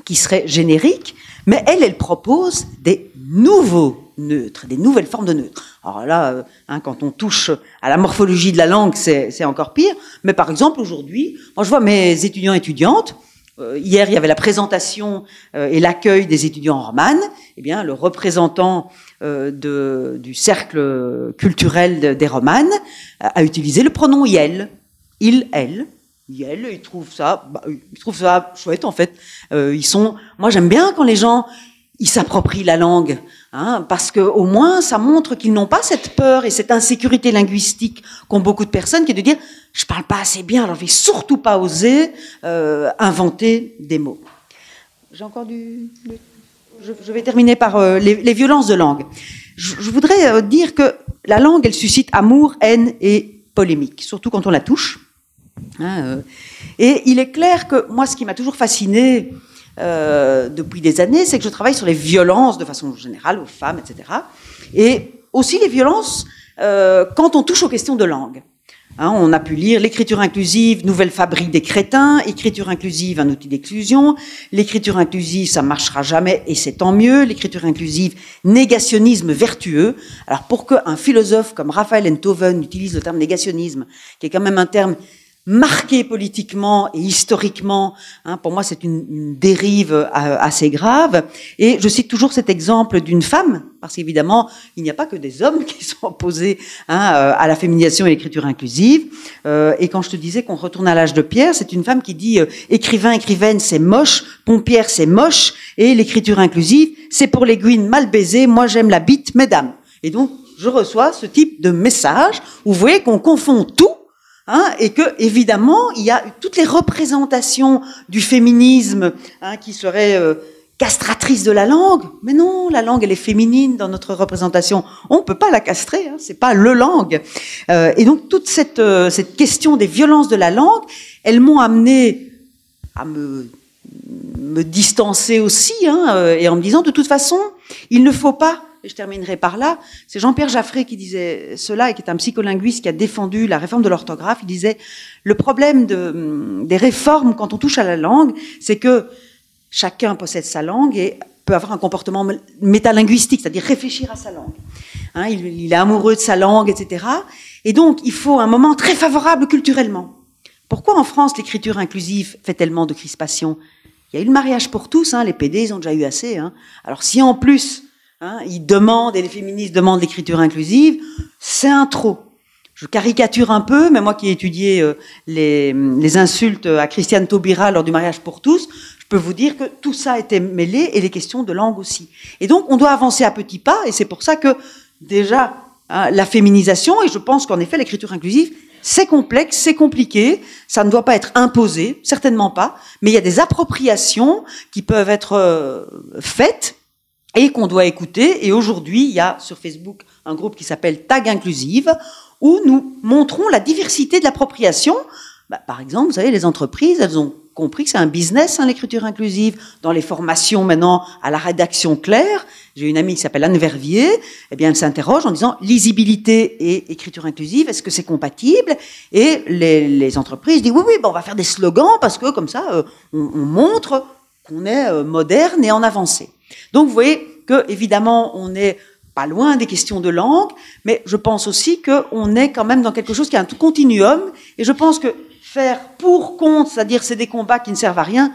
qui serait générique, mais elle propose des nouveaux neutres, des nouvelles formes de neutres. Alors là, quand on touche à la morphologie de la langue, c'est encore pire, mais par exemple, aujourd'hui, moi je vois mes étudiants et étudiantes, hier il y avait la présentation et l'accueil des étudiants en romane, eh bien le représentant du cercle culturel des romanes a utilisé le pronom il, elle. Ils trouvent ça chouette en fait. Moi j'aime bien quand les gens ils s'approprient la langue, parce que au moins ça montre qu'ils n'ont pas cette peur et cette insécurité linguistique qu'ont beaucoup de personnes, qui est de dire je parle pas assez bien, alors je vais surtout pas oser inventer des mots. J'ai encore je vais terminer par les violences de langue. Je voudrais dire que la langue, elle suscite amour, haine et polémique, surtout quand on la touche. Et il est clair que moi, ce qui m'a toujours fasciné depuis des années, c'est que je travaille sur les violences de façon générale aux femmes, etc. Et aussi les violences quand on touche aux questions de langue. On a pu lire l'écriture inclusive, nouvelle fabrique des crétins, écriture inclusive, un outil d'exclusion, l'écriture inclusive, ça marchera jamais et c'est tant mieux, l'écriture inclusive, négationnisme vertueux. Alors pour qu'un philosophe comme Raphaël Enthoven utilise le terme négationnisme, qui est quand même un terme marqué politiquement et historiquement, pour moi c'est une dérive assez grave. Et je cite toujours cet exemple d'une femme, parce qu'évidemment il n'y a pas que des hommes qui sont opposés à la féminisation et l'écriture inclusive. Et quand je te disais qu'on retourne à l'âge de pierre, c'est une femme qui dit écrivain, écrivaine c'est moche, pompière c'est moche, et l'écriture inclusive c'est pour les gouines mal baisées, moi j'aime la bite mesdames. Et donc je reçois ce type de message où vous voyez qu'on confond tout. Et que évidemment il y a toutes les représentations du féminisme qui seraient castratrices de la langue, mais non, la langue elle est féminine dans notre représentation, on peut pas la castrer, c'est pas le langue. Et donc toute cette question des violences de la langue, elles m'ont amené à me distancer aussi, et en me disant de toute façon il ne faut pas. Et je terminerai par là, c'est Jean-Pierre Jaffré qui disait cela, et qui est un psycholinguiste qui a défendu la réforme de l'orthographe. Il disait, le problème des réformes quand on touche à la langue, c'est que chacun possède sa langue et peut avoir un comportement métalinguistique, c'est-à-dire réfléchir à sa langue. Il est amoureux de sa langue, etc. Et donc, il faut un moment très favorable culturellement. Pourquoi en France, l'écriture inclusive fait tellement de crispation? Il y a eu le mariage pour tous, les PD, ils ont déjà eu assez. Alors si en plus... ils demandent, et les féministes demandent l'écriture inclusive, c'est un trop. Je caricature un peu, mais moi qui ai étudié les insultes à Christiane Taubira lors du mariage pour tous, je peux vous dire que tout ça était mêlé, et les questions de langue aussi. Et donc, on doit avancer à petits pas, et c'est pour ça que, déjà, la féminisation, et je pense qu'en effet, l'écriture inclusive, c'est complexe, c'est compliqué, ça ne doit pas être imposé, certainement pas, mais il y a des appropriations qui peuvent être faites, et qu'on doit écouter. Et aujourd'hui, il y a sur Facebook un groupe qui s'appelle Tag Inclusive, où nous montrons la diversité de l'appropriation. Par exemple, vous savez, les entreprises, elles ont compris que c'est un business, l'écriture inclusive. Dans les formations maintenant à la rédaction claire, j'ai une amie qui s'appelle Anne Vervier, eh bien, elle s'interroge en disant lisibilité et écriture inclusive, est-ce que c'est compatible? Et les entreprises disent oui, on va faire des slogans parce que comme ça, on montre qu'on est moderne et en avancée. Donc, vous voyez que, évidemment, on n'est pas loin des questions de langue, mais je pense aussi qu'on est quand même dans quelque chose qui est un tout continuum, et je pense que faire pour, contre, c'est-à-dire c'est des combats qui ne servent à rien,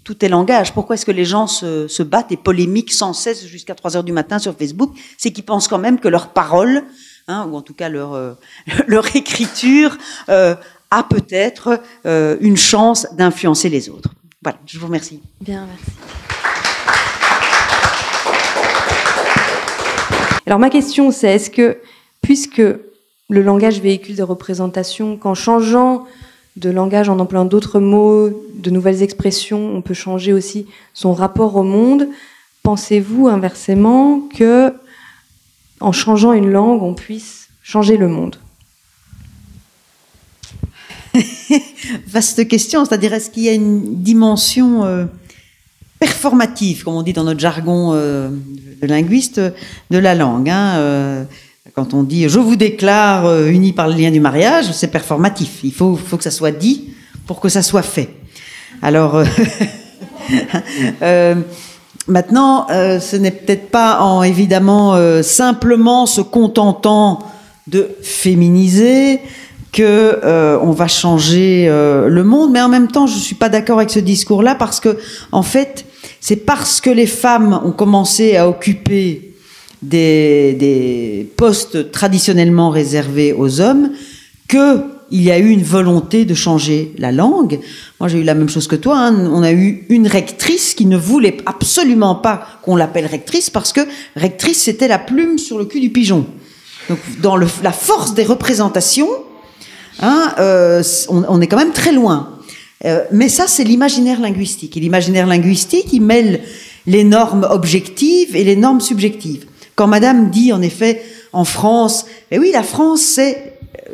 tout est langage. Pourquoi est-ce que les gens se battent et polémiquent sans cesse jusqu'à 3 heures du matin sur Facebook? C'est qu'ils pensent quand même que leur parole, ou en tout cas leur écriture, a peut-être une chance d'influencer les autres. Voilà, je vous remercie. Bien, merci. Alors ma question, c'est est-ce que, puisque le langage véhicule des représentations, qu'en changeant de langage, en employant d'autres mots, de nouvelles expressions, on peut changer aussi son rapport au monde, pensez-vous inversement que, en changeant une langue, on puisse changer le monde? Vaste question, c'est-à-dire est-ce qu'il y a une dimension performative, comme on dit dans notre jargon de linguiste, de la langue, quand on dit « je vous déclare unis par le lien du mariage », c'est performatif. Il faut que ça soit dit pour que ça soit fait. Alors, maintenant, ce n'est peut-être pas évidemment simplement se contentant de féminiser que on va changer le monde, mais en même temps, je ne suis pas d'accord avec ce discours-là parce que, en fait, c'est parce que les femmes ont commencé à occuper des postes traditionnellement réservés aux hommes qu'il y a eu une volonté de changer la langue. Moi, j'ai eu la même chose que toi. On a eu une rectrice qui ne voulait absolument pas qu'on l'appelle rectrice parce que rectrice, c'était la plume sur le cul du pigeon. Donc, dans la force des représentations, on est quand même très loin. Mais ça, c'est l'imaginaire linguistique. Et l'imaginaire linguistique, il mêle les normes objectives et les normes subjectives. Quand Madame dit, en effet, en France, mais oui, la France,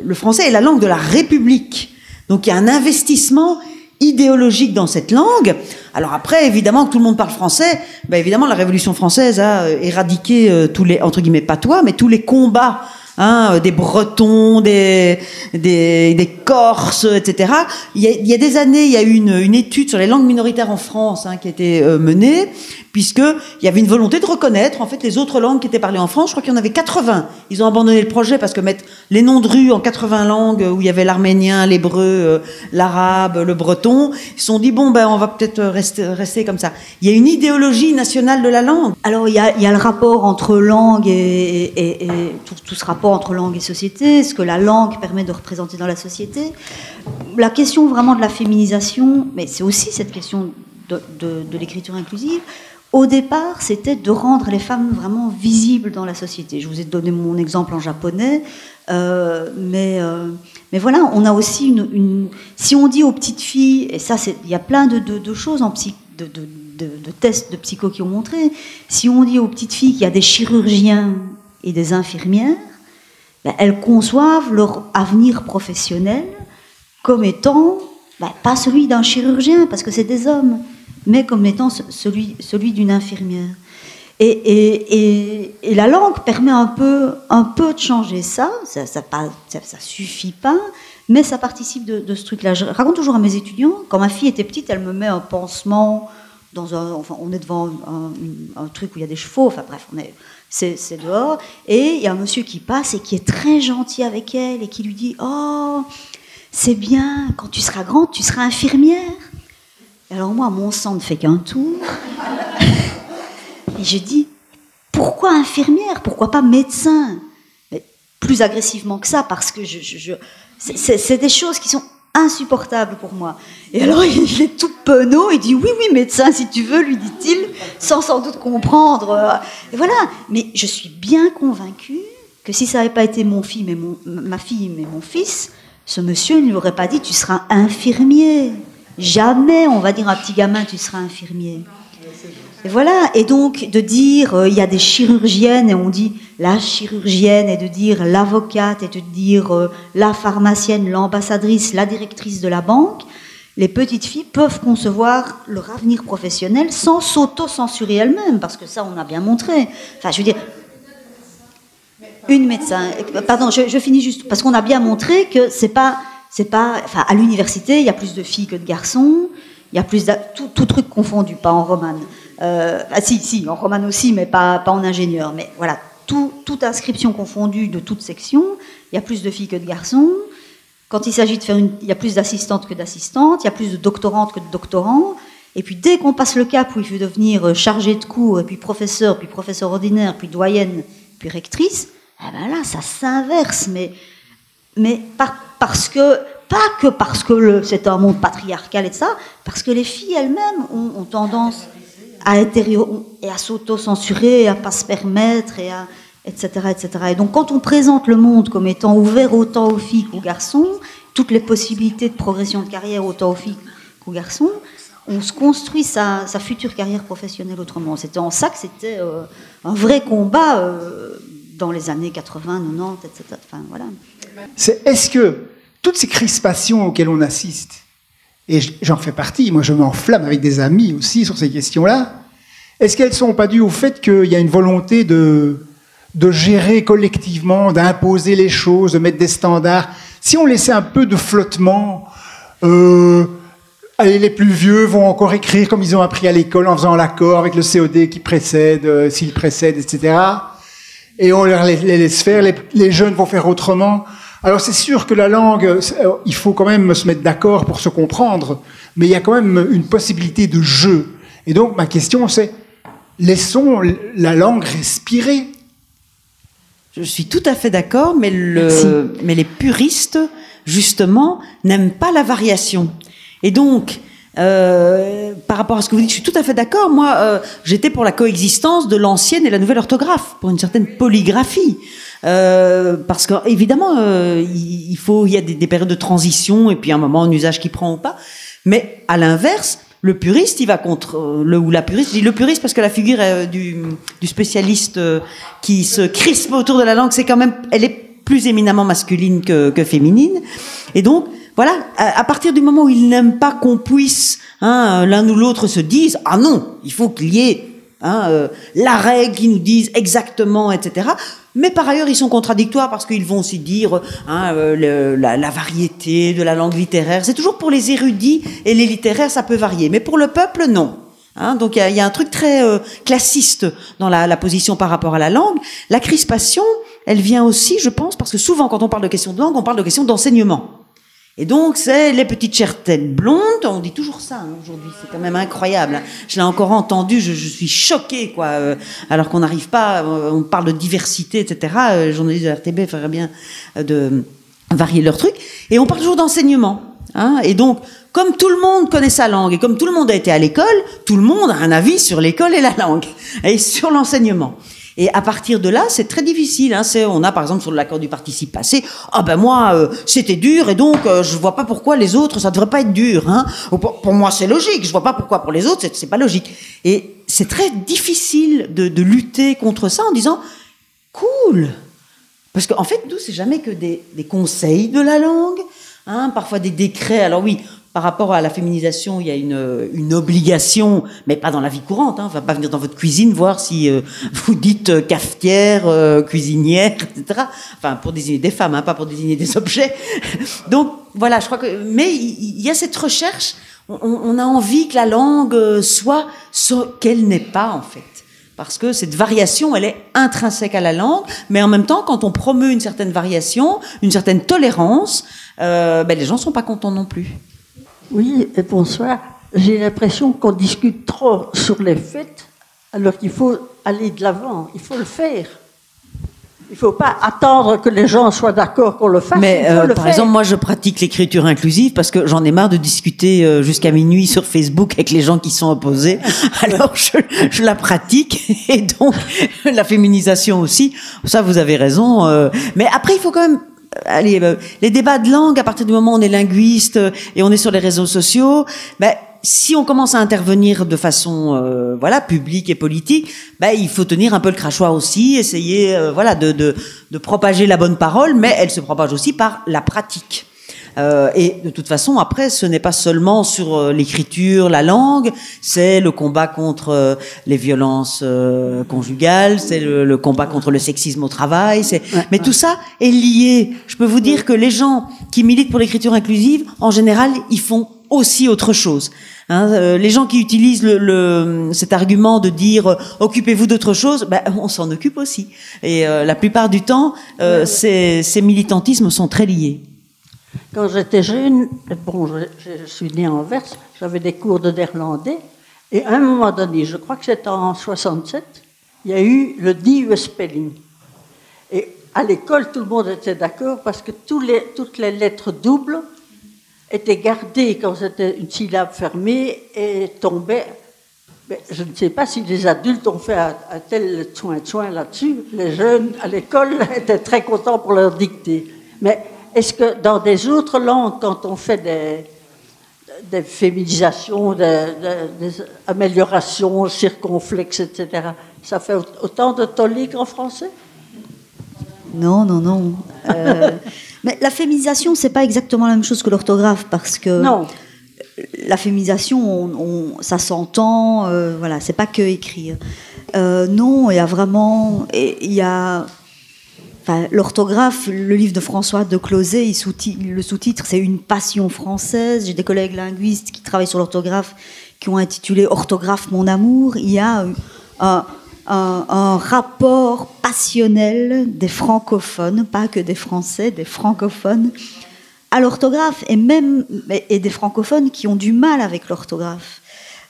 le français est la langue de la République. Donc il y a un investissement idéologique dans cette langue. Alors après, évidemment, que tout le monde parle français, évidemment, la Révolution française a éradiqué tous les, entre guillemets, pas toi, mais tous les combats, des Bretons, des Corses, etc. Il y a des années, il y a eu une étude sur les langues minoritaires en France qui a été menée, puisqu'il y avait une volonté de reconnaître en fait les autres langues qui étaient parlées en France. Je crois qu'il y en avait 80. Ils ont abandonné le projet parce que mettre les noms de rues en 80 langues, où il y avait l'arménien, l'hébreu, l'arabe, le breton, ils se sont dit, on va peut-être rester comme ça. Il y a une idéologie nationale de la langue. Alors, il y a le rapport entre langue et tout ce rapport entre langue et société, ce que la langue permet de représenter dans la société. La question vraiment de la féminisation, mais c'est aussi cette question de l'écriture inclusive. Au départ, c'était de rendre les femmes vraiment visibles dans la société. Je vous ai donné mon exemple en japonais, mais voilà, on a aussi si on dit aux petites filles, et ça, il y a plein de choses de tests de psycho qui ont montré, si on dit aux petites filles qu'il y a des chirurgiens et des infirmières, elles conçoivent leur avenir professionnel comme étant, pas celui d'un chirurgien, parce que c'est des hommes, mais comme étant celui d'une infirmière. Et la langue permet un peu de changer ça suffit pas, mais ça participe de ce truc-là. Je raconte toujours à mes étudiants, quand ma fille était petite, elle me met un pansement on est devant un truc où il y a des chevaux, bref, c'est dehors, et il y a un monsieur qui passe et qui est très gentil avec elle et qui lui dit « Oh, c'est bien, quand tu seras grande, tu seras infirmière. » Alors moi, mon sang ne fait qu'un tour. Et je dis, pourquoi infirmière? Pourquoi pas médecin? Mais plus agressivement que ça, parce que c'est des choses qui sont insupportables pour moi. Et alors, il est tout penaud, il dit, oui, médecin, si tu veux, lui dit-il, sans doute comprendre. Et voilà. Mais je suis bien convaincue que si ça n'avait pas été ma fille, mais mon fils, ce monsieur ne lui aurait pas dit, tu seras infirmier. Jamais on va dire à un petit gamin, tu seras infirmier. Et voilà, et donc de dire, il y a des chirurgiennes, et on dit la chirurgienne, et de dire l'avocate, et de dire la pharmacienne, l'ambassadrice, la directrice de la banque, les petites filles peuvent concevoir leur avenir professionnel sans s'auto-censurer elles-mêmes, parce que ça, on a bien montré. Enfin, je veux dire, une médecin, pardon, je finis juste, parce qu'on a bien montré que c'est pas, enfin, à l'université, il y a plus de filles que de garçons, il y a plus tout truc confondu, pas en romane. Si, en romane aussi, mais pas en ingénieur. Mais voilà, toute inscription confondue de toute section, il y a plus de filles que de garçons. Quand il s'agit de faire il y a plus d'assistantes que d'assistantes, il y a plus de doctorantes que de doctorants. Et puis dès qu'on passe le cap où il faut devenir chargé de cours, et puis professeur ordinaire, puis doyenne, puis rectrice, eh ben là, ça s'inverse, mais parce que, pas que parce que c'est un monde patriarcal et de ça, parce que les filles elles-mêmes ont tendance à s'auto-censurer, à pas se permettre, etc., etc. Et donc quand on présente le monde comme étant ouvert autant aux filles qu'aux garçons, toutes les possibilités de progression de carrière autant aux filles qu'aux garçons, on se construit sa future carrière professionnelle autrement. C'était en ça que c'était un vrai combat dans les années 80, 90, etc. Enfin, voilà. Est-ce que toutes ces crispations auxquelles on assiste, et j'en fais partie, moi je m'enflamme avec des amis aussi sur ces questions-là, est-ce qu'elles ne sont pas dues au fait qu'il y a une volonté de gérer collectivement, d'imposer les choses, de mettre des standards? Si on laissait un peu de flottement, allez, les plus vieux vont encore écrire comme ils ont appris à l'école en faisant l'accord avec le COD qui précède, s'il précède, etc. Et on les laisse faire, les jeunes vont faire autrement. Alors c'est sûr que la langue, il faut quand même se mettre d'accord pour se comprendre, mais il y a quand même une possibilité de jeu. Et donc ma question c'est, laissons la langue respirer. Je suis tout à fait d'accord, mais les puristes, justement, n'aiment pas la variation. Et donc, par rapport à ce que vous dites, je suis tout à fait d'accord. Moi, j'étais pour la coexistence de l'ancienne et la nouvelle orthographe, pour une certaine polygraphie. Parce qu'évidemment, il y a des périodes de transition, et puis un moment, un usage qui prend ou pas. Mais à l'inverse, le puriste, il va contre ou la puriste. Je dis le puriste parce que la figure du spécialiste qui se crispe autour de la langue, c'est quand même, elle est plus éminemment masculine que féminine. Et donc, voilà, à partir du moment où ils n'aiment pas qu'on puisse, l'un ou l'autre se dise, ah non, il faut qu'il y ait la règle qui nous dise exactement, etc. Mais par ailleurs, ils sont contradictoires parce qu'ils vont aussi dire la variété de la langue littéraire. C'est toujours pour les érudits et les littéraires, ça peut varier. Mais pour le peuple, non. Donc il y a un truc très classiste dans la position par rapport à la langue. La crispation, elle vient aussi, je pense, parce que souvent quand on parle de questions de langue, on parle de questions d'enseignement. Et donc, c'est les petites chères-têtes blondes. On dit toujours ça aujourd'hui. C'est quand même incroyable. Je l'ai encore entendu. Je suis choquée, quoi. Alors qu'on n'arrive pas. On parle de diversité, etc. Les journalistes de RTB feraient bien de varier leur truc. Et on parle toujours d'enseignement. Et donc, comme tout le monde connaît sa langue et comme tout le monde a été à l'école, tout le monde a un avis sur l'école et la langue et sur l'enseignement. Et à partir de là, c'est très difficile. On a par exemple sur l'accord du participe passé, moi c'était dur et donc je vois pas pourquoi les autres ça devrait pas être dur. Pour moi c'est logique, je vois pas pourquoi pour les autres c'est pas logique. Et c'est très difficile de lutter contre ça en disant cool, parce qu'en fait nous c'est jamais que des conseils de la langue, parfois des décrets. Alors oui. Par rapport à la féminisation, il y a une obligation, mais pas dans la vie courante. On va pas venir dans votre cuisine voir si vous dites cafetière, cuisinière, etc. Enfin, pour désigner des femmes, pas pour désigner des objets. Donc voilà, je crois que. Mais il y a cette recherche. On a envie que la langue soit ce qu'elle n'est pas en fait, parce que cette variation, elle est intrinsèque à la langue. Mais en même temps, quand on promeut une certaine variation, une certaine tolérance, les gens sont pas contents non plus. Oui, et bonsoir. J'ai l'impression qu'on discute trop sur les faits, alors qu'il faut aller de l'avant, il faut le faire. Il ne faut pas attendre que les gens soient d'accord qu'on le fasse. Mais par exemple, moi je pratique l'écriture inclusive parce que j'en ai marre de discuter jusqu'à minuit sur Facebook avec les gens qui sont opposés. Alors je la pratique, et donc la féminisation aussi. Ça, vous avez raison. Mais après, il faut quand même... Allez, les débats de langue, à partir du moment où on est linguiste et on est sur les réseaux sociaux, si on commence à intervenir de façon publique et politique, il faut tenir un peu le crachoir aussi, essayer de propager la bonne parole, mais elle se propage aussi par la pratique. Et de toute façon, après, ce n'est pas seulement sur l'écriture, la langue, c'est le combat contre les violences conjugales, c'est le combat contre le sexisme au travail. Mais tout ça est lié. Je peux vous dire que les gens qui militent pour l'écriture inclusive, en général, ils font aussi autre chose. Les gens qui utilisent cet argument de dire occupez-vous d'autre chose, on s'en occupe aussi. Et la plupart du temps, ces militantismes sont très liés. Quand j'étais jeune, bon, je suis née à Anvers, j'avais des cours de néerlandais, et à un moment donné, je crois que c'était en 67, il y a eu le nieuwe spelling. Et à l'école, tout le monde était d'accord parce que toutes les lettres doubles étaient gardées quand c'était une syllabe fermée et tombaient. Mais je ne sais pas si les adultes ont fait un tel soin là-dessus. Les jeunes à l'école étaient très contents pour leur dicter. Mais est-ce que dans des autres langues, quand on fait des féminisations, des améliorations, circonflexes, etc., ça fait autant de tollé qu'en français? Non. Mais la féminisation, c'est pas exactement la même chose que l'orthographe, parce que non. La féminisation, ça s'entend, voilà, c'est pas que écrire. Non, il y a vraiment, l'orthographe, le livre de François de Closet, le sous-titre, c'est Une passion française. J'ai des collègues linguistes qui travaillent sur l'orthographe, qui ont intitulé Orthographe mon amour. Il y a un rapport passionnel des francophones, pas que des Français, des francophones, à l'orthographe, et des francophones qui ont du mal avec l'orthographe.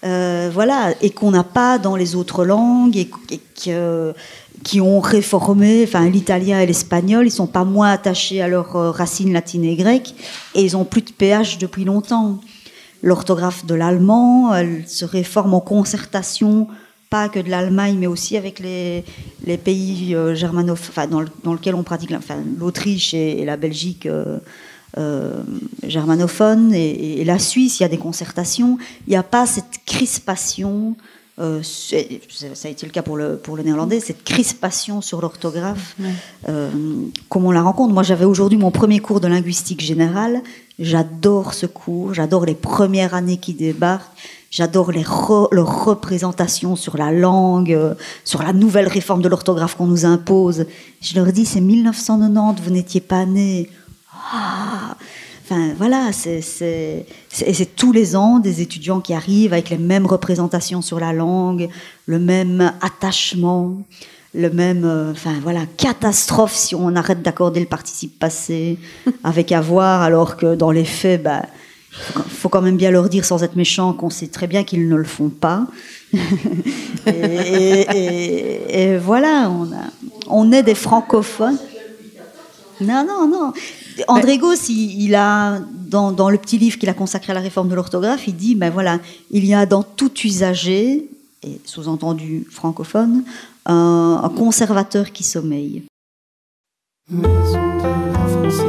Voilà, et qu'on n'a pas dans les autres langues, et qui ont réformé, enfin l'italien et l'espagnol, ils sont pas moins attachés à leurs racines latines et grecques, et ils ont plus de PH depuis longtemps. L'orthographe de l'allemand, elle se réforme en concertation, pas que de l'Allemagne, mais aussi avec les pays germanophones, dans lesquels on pratique, l'Autriche et la Belgique germanophones, et la Suisse, il y a des concertations. Il n'y a pas cette crispation. Ça a été le cas pour le néerlandais, cette crispation sur l'orthographe, comme on la rencontre. Moi, j'avais aujourd'hui mon premier cours de linguistique générale. J'adore ce cours, j'adore les premières années qui débarquent, j'adore leurs représentations sur la langue, sur la nouvelle réforme de l'orthographe qu'on nous impose. Je leur dis, c'est 1990, vous n'étiez pas nés. Ah, enfin, voilà, c'est tous les ans des étudiants qui arrivent avec les mêmes représentations sur la langue, le même attachement, le même, catastrophe si on arrête d'accorder le participe passé avec avoir, alors que dans les faits, faut quand même bien leur dire sans être méchant qu'on sait très bien qu'ils ne le font pas. et voilà, on est des francophones. Non. André Gauss, il a, dans le petit livre qu'il a consacré à la réforme de l'orthographe, il dit, il y a dans tout usager, et sous-entendu francophone, un conservateur qui sommeille. Maison de la Francité.